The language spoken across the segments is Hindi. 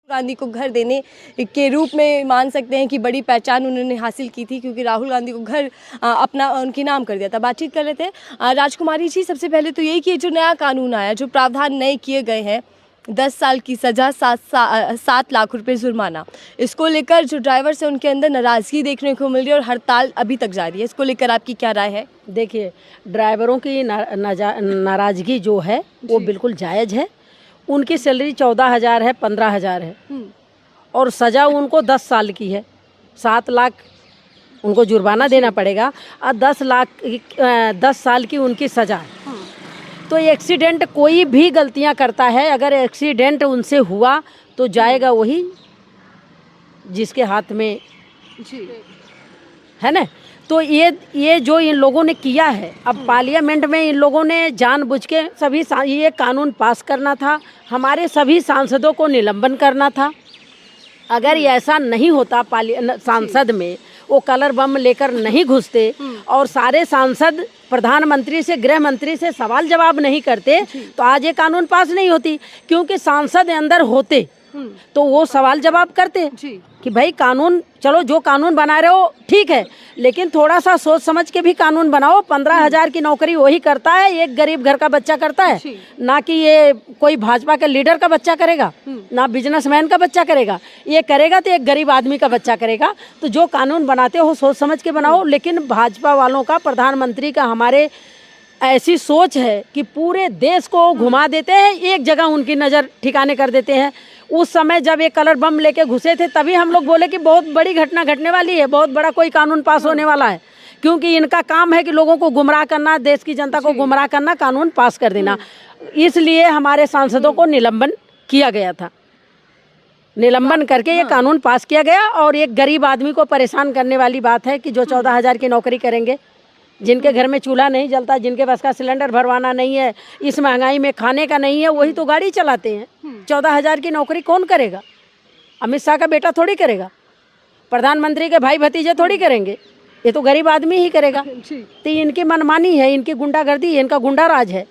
गांधी को घर देने के रूप में मान सकते हैं कि बड़ी पहचान उन्होंने हासिल की थी, क्योंकि राहुल गांधी को घर अपना उनके नाम कर दिया था। बातचीत कर रहे थे राजकुमारी जी। सबसे पहले तो यही कि जो नया कानून आया, जो प्रावधान नए किए गए हैं, 10 साल की सज़ा, 7 लाख रुपए जुर्माना, इसको लेकर जो ड्राइवर्स हैं उनके अंदर नाराज़गी देखने को मिल रही है और हड़ताल अभी तक जारी है। इसको लेकर आपकी क्या राय है? देखिए, ड्राइवरों की नाराज़गी जो है वो बिल्कुल जायज़ है। उनकी सैलरी 14,000 है, 15,000 है और सज़ा उनको 10 साल की है। 7 लाख उनको जुर्माना देना पड़ेगा और 10 साल की उनकी सज़ा है। तो एक्सीडेंट कोई भी गलतियां करता है, अगर एक्सीडेंट उनसे हुआ तो जाएगा वही जिसके हाथ में है ना। तो ये जो इन लोगों ने किया है, अब पार्लियामेंट में इन लोगों ने जानबूझ के सभी ये कानून पास करना था, हमारे सभी सांसदों को निलंबन करना था। अगर ये ऐसा नहीं होता, सांसद में वो कलर बम लेकर नहीं घुसते और सारे सांसद प्रधानमंत्री से, गृह मंत्री से सवाल जवाब नहीं करते, तो आज ये कानून पास नहीं होती। क्योंकि सांसद अंदर होते तो वो सवाल जवाब करते कि भाई कानून, चलो जो कानून बना रहे हो ठीक है, लेकिन थोड़ा सा सोच समझ के भी कानून बनाओ। 15,000 की नौकरी वही करता है, एक गरीब घर का बच्चा करता है, ना कि ये कोई भाजपा के लीडर का बच्चा करेगा, ना बिजनेसमैन का बच्चा करेगा। ये करेगा तो एक गरीब आदमी का बच्चा करेगा। तो जो कानून बनाते हो सोच समझ के बनाओ। लेकिन भाजपा वालों का, प्रधानमंत्री का, हमारे ऐसी सोच है कि पूरे देश को घुमा देते हैं, एक जगह उनकी नज़र ठिकाने कर देते हैं। उस समय जब ये कलर बम लेके घुसे थे तभी हम लोग बोले कि बहुत बड़ी घटना घटने वाली है, बहुत बड़ा कोई कानून पास होने वाला है, क्योंकि इनका काम है कि लोगों को गुमराह करना, देश की जनता को गुमराह करना, कानून पास कर देना। इसलिए हमारे सांसदों को निलंबन किया गया था। निलंबन करके ये कानून पास किया गया। और एक गरीब आदमी को परेशान करने वाली बात है कि जो 14,000 की नौकरी करेंगे, जिनके घर में चूल्हा नहीं जलता, जिनके पास का सिलेंडर भरवाना नहीं है, इस महंगाई में खाने का नहीं है, वही तो गाड़ी चलाते हैं। 14,000 की नौकरी कौन करेगा? अमित शाह का बेटा थोड़ी करेगा, प्रधानमंत्री के भाई भतीजे थोड़ी करेंगे, ये तो गरीब आदमी ही करेगा। तो इनकी मनमानी है, इनकी गुंडागर्दी है, इनका गुंडा राज है।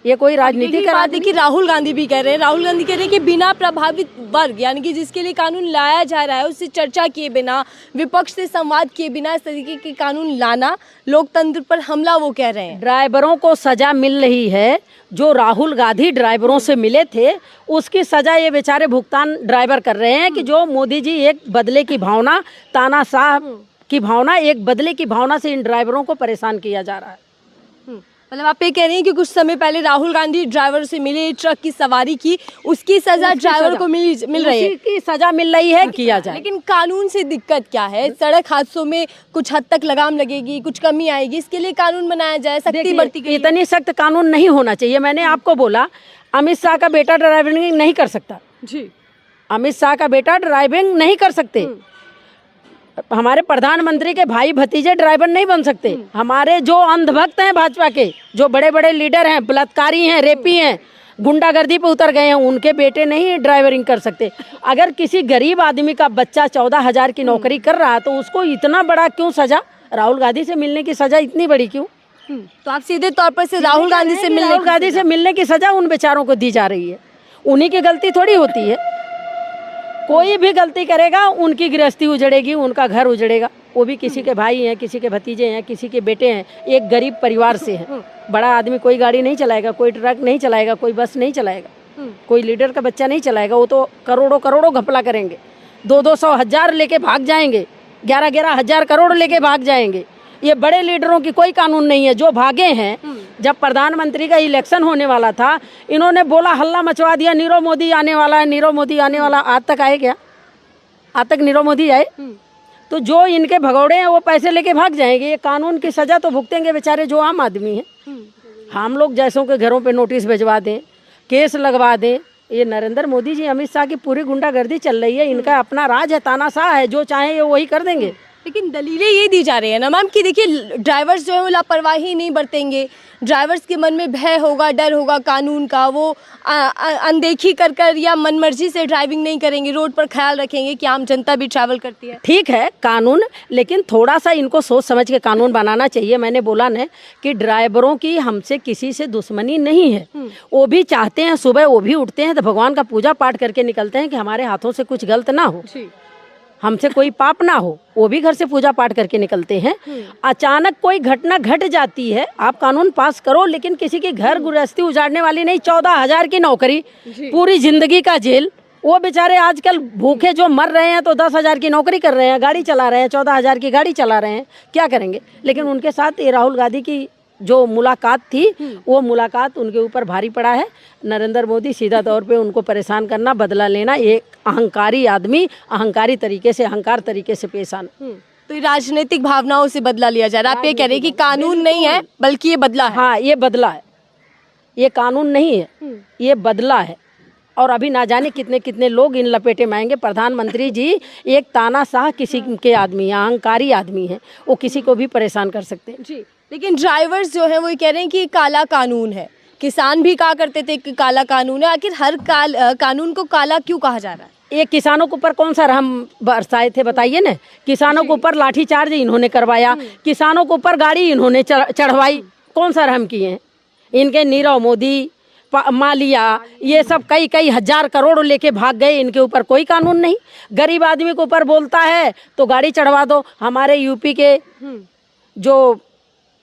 ये कोई राजनीति का बात है कि राहुल गांधी भी कह रहे हैं, राहुल गांधी कह रहे हैं कि बिना प्रभावित वर्ग, यानी कि जिसके लिए कानून लाया जा रहा है, उससे चर्चा किए बिना, विपक्ष से संवाद किए बिना इस तरीके के कानून लाना लोकतंत्र पर हमला, वो कह रहे हैं। ड्राइवरों को सजा मिल रही है, जो राहुल गांधी ड्राइवरों से मिले थे उसकी सजा ये बेचारे भुगतान ड्राइवर कर रहे हैं। कि जो मोदी जी एक बदले की भावना, तानाशाह की भावना, एक बदले की भावना से इन ड्राइवरों को परेशान किया जा रहा है। मतलब आप ये कह रही हैं कि कुछ समय पहले राहुल गांधी ड्राइवर से मिले, ट्रक की सवारी की, उसकी सजा ड्राइवर को मिल रही है, की सजा मिल रही है, किया जाए। लेकिन कानून से दिक्कत क्या है? सड़क हादसों में कुछ हद तक लगाम लगेगी, कुछ कमी आएगी, इसके लिए कानून बनाया जाए, सख्ती बरती गई। इतनी सख्त कानून नहीं होना चाहिए। मैंने आपको बोला, अमित शाह का बेटा ड्राइविंग नहीं कर सकता जी, अमित शाह का बेटा ड्राइविंग नहीं कर सकते, हमारे प्रधानमंत्री के भाई भतीजे ड्राइवर नहीं बन सकते। हमारे जो अंधभक्त हैं भाजपा के, जो बड़े बड़े लीडर हैं, बलात्कारी हैं, रेपी हैं, गुंडागर्दी पे उतर गए हैं, उनके बेटे नहीं ड्राइवरिंग कर सकते। अगर किसी गरीब आदमी का बच्चा 14,000 की नौकरी कर रहा है तो उसको इतना बड़ा क्यों सजा? राहुल गांधी से मिलने की सजा इतनी बड़ी क्यों? तो आप सीधे तौर पर से राहुल गांधी से मिलने की सजा उन बेचारों को दी जा रही है। उन्हीं की गलती थोड़ी होती है। कोई भी गलती करेगा उनकी गृहस्थी उजड़ेगी, उनका घर उजड़ेगा। वो भी किसी के भाई हैं, किसी के भतीजे हैं, किसी के बेटे हैं, एक गरीब परिवार से हैं। बड़ा आदमी कोई गाड़ी नहीं चलाएगा, कोई ट्रक नहीं चलाएगा, कोई बस नहीं चलाएगा, कोई लीडर का बच्चा नहीं चलाएगा। वो तो करोड़ों करोड़ों घपला करेंगे, 200 हजार लेके भाग जाएंगे, 11 हजार करोड़ लेके भाग जाएंगे। ये बड़े लीडरों की कोई कानून नहीं है। जो भागे हैं, जब प्रधानमंत्री का इलेक्शन होने वाला था, इन्होंने बोला, हल्ला मचवा दिया, नीरव मोदी आने वाला है, नीरव मोदी आने वाला। आज तक आए क्या? आज तक नीरव मोदी आए? तो जो इनके भगौड़े हैं वो पैसे लेके भाग जाएंगे। ये कानून की सजा तो भुगतेंगे बेचारे जो आम आदमी हैं। हम लोग जैसों के घरों पे नोटिस भिजवा दें, केस लगवा दें। ये नरेंद्र मोदी जी, अमित शाह की पूरी गुंडागर्दी चल रही है। इनका अपना राज है, तानाशाह है, जो चाहे ये वही कर देंगे। लेकिन दलीलें ये दी जा रही है ना मैम कि देखिए ड्राइवर्स जो है वो लापरवाही नहीं बरतेंगे, ड्राइवर्स के मन में भय होगा, डर होगा कानून का, वो अनदेखी कर कर या मनमर्जी से ड्राइविंग नहीं करेंगे, रोड पर ख्याल रखेंगे कि आम जनता भी ट्रैवल करती है। ठीक है कानून, लेकिन थोड़ा सा इनको सोच समझ के कानून बनाना चाहिए। मैंने बोला ना कि ड्राइवरों की हमसे किसी से दुश्मनी नहीं है, वो भी चाहते हैं सुबह वो भी उठते हैं तो भगवान का पूजा पाठ करके निकलते हैं कि हमारे हाथों से कुछ गलत ना हो, हमसे कोई पाप ना हो, वो भी घर से पूजा पाठ करके निकलते हैं। अचानक कोई घटना घट जाती है, आप कानून पास करो, लेकिन किसी की घर गृहस्थी उजाड़ने वाली नहीं। 14,000 की नौकरी, पूरी जिंदगी का जेल, वो बेचारे आजकल भूखे जो मर रहे हैं तो 10,000 की नौकरी कर रहे हैं, गाड़ी चला रहे हैं, 14,000 की गाड़ी चला रहे हैं, क्या करेंगे। लेकिन उनके साथ ये राहुल गांधी की जो मुलाकात थी वो मुलाकात उनके ऊपर भारी पड़ा है। नरेंद्र मोदी सीधा तौर पे उनको परेशान करना, बदला लेना, एक अहंकारी आदमी अहंकारी तरीके से, अहंकार तरीके से पेश आना। तो ये राजनीतिक भावनाओं से बदला लिया जा रहा है। आप ये कह रहे हैं कि कानून नहीं है बल्कि ये बदला है। हाँ, ये बदला है, ये कानून नहीं है, ये बदला है। और अभी ना जाने कितने कितने लोग इन लपेटे में आएंगे। प्रधानमंत्री जी एक तानाशाह किस्म के आदमी हैं, अहंकारी आदमी हैं, वो किसी को भी परेशान कर सकते हैं। जी, लेकिन ड्राइवर्स जो हैं वो ये कह रहे हैं कि काला कानून है। किसान भी कहा करते थे कि काला कानून है, आखिर हर कानून को काला क्यों कहा जा रहा है? ये किसानों के ऊपर कौन सा रहम बरसाए थे बताइए ना। किसानों के ऊपर लाठीचार्ज इन्होंने करवाया, किसानों के ऊपर गाड़ी इन्होंने चढ़वाई, कौन सा रहम किए हैं? इनके नीरव मोदी, मालिया, ये सब कई हजार करोड़ लेके भाग गए, इनके ऊपर कोई कानून नहीं। गरीब आदमी के ऊपर बोलता है तो गाड़ी चढ़वा दो। हमारे यूपी के जो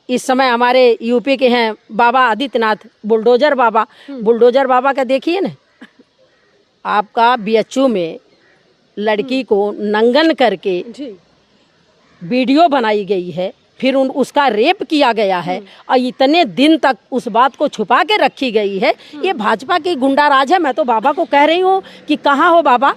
इस समय हमारे यूपी के हैं बाबा आदित्यनाथ, बुलडोजर बाबा का देखिए ना, आपका बीएचयू में लड़की को नंगन करके वीडियो बनाई गई है, फिर उसका रेप किया गया है और इतने दिन तक उस बात को छुपा के रखी गई है। ये भाजपा की गुंडा राज है। मैं तो बाबा को कह रही हूँ कि कहाँ हो बाबा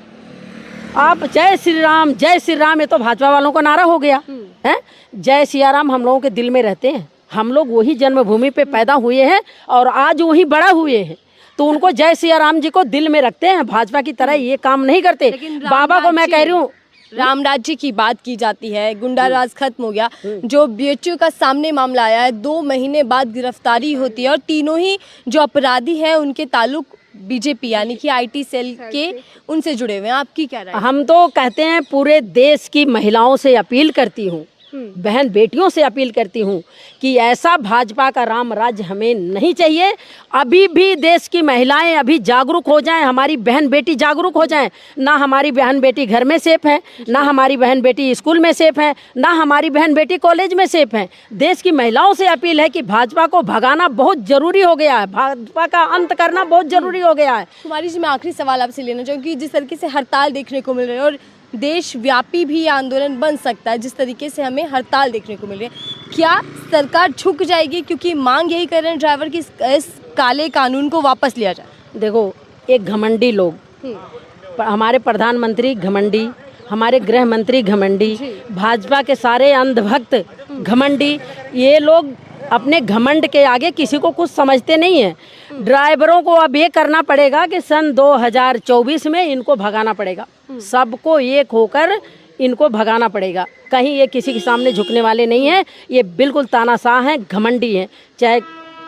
आप? जय श्री राम, जय श्री राम, ये तो भाजपा वालों का नारा हो गया है। जय सिया राम हम लोगों के दिल में रहते हैं, हम लोग वही जन्मभूमि पे पैदा हुए हैं और आज वही बड़ा हुए हैं, तो उनको जय सिया राम जी को दिल में रखते हैं। भाजपा की तरह ये काम नहीं करते। बाबा को मैं कह रही हूँ, राम राज्य की बात की जाती है, गुंडा राज खत्म हो गया। जो बीएचयू का सामने मामला आया है, 2 महीने बाद गिरफ्तारी होती है और तीनों ही जो अपराधी हैं उनके ताल्लुक बीजेपी यानी कि आईटी सेल के उनसे जुड़े हुए हैं। आपकी क्या राय है? हम तो कहते हैं पूरे देश की महिलाओं से अपील करती हूँ, बहन बेटियों से अपील करती हूँ कि ऐसा भाजपा का राम राज्य हमें नहीं चाहिए। अभी भी देश की महिलाएं अभी जागरूक हो जाएं, हमारी बहन बेटी जागरूक हो जाएं। ना हमारी बहन बेटी घर में सेफ है, ना हमारी बहन बेटी स्कूल में सेफ है, ना हमारी बहन बेटी कॉलेज में सेफ है। देश की महिलाओं से अपील है कि भाजपा को भगाना बहुत जरूरी हो गया है, भाजपा का अंत करना बहुत जरूरी हो गया है। कुमारी जी, मैं आखिरी सवाल आपसे लेना चाहूँगी, जिस तरीके से हड़ताल देखने को मिल रही है और देशव्यापी भी आंदोलन बन सकता है, जिस तरीके से हमें हड़ताल देखने को मिल रही है, क्या सरकार झुक जाएगी? क्योंकि मांग यही कर रहे हैं ड्राइवर की इस काले कानून को वापस लिया जाए। देखो, एक घमंडी लोग, हमारे प्रधानमंत्री घमंडी, हमारे गृह मंत्री घमंडी, भाजपा के सारे अंधभक्त घमंडी, ये लोग अपने घमंड के आगे किसी को कुछ समझते नहीं है। ड्राइवरों को अब ये करना पड़ेगा कि सन 2024 में इनको भगाना पड़ेगा, सबको एक होकर इनको भगाना पड़ेगा। कहीं ये किसी के सामने झुकने वाले नहीं हैं, ये बिल्कुल तानाशाह हैं, घमंडी हैं। चाहे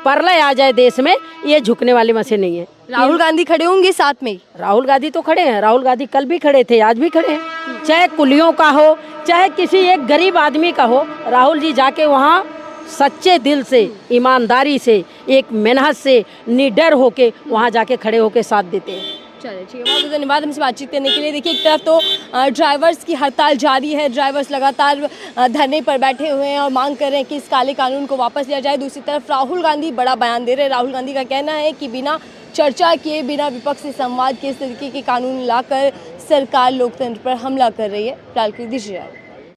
प्रलय आ जाए देश में, ये झुकने वाले में से नहीं है। राहुल गांधी खड़े होंगे साथ में? राहुल गांधी तो खड़े हैं, राहुल गांधी कल भी खड़े थे, आज भी खड़े हैं। चाहे कुलियों का हो, चाहे किसी एक गरीब आदमी का हो, राहुल जी जाके वहाँ सच्चे दिल से, ईमानदारी से, एक मेहनत से, निडर होके वहाँ जाके खड़े होके साथ देते हैं। चलिए ठीक है, बहुत बहुत धन्यवाद हमसे बातचीत करने के लिए। देखिए, एक तरफ तो ड्राइवर्स की हड़ताल जारी है, ड्राइवर्स लगातार धरने पर बैठे हुए हैं और मांग कर रहे हैं कि इस काले कानून को वापस लिया जाए। दूसरी तरफ राहुल गांधी बड़ा बयान दे रहे हैं। राहुल गांधी का कहना है कि बिना चर्चा किए, बिना विपक्ष से संवाद किए इस तरीके के कानून लाकर सरकार लोकतंत्र पर हमला कर रही है। फिलहाल के लिए दीजिए।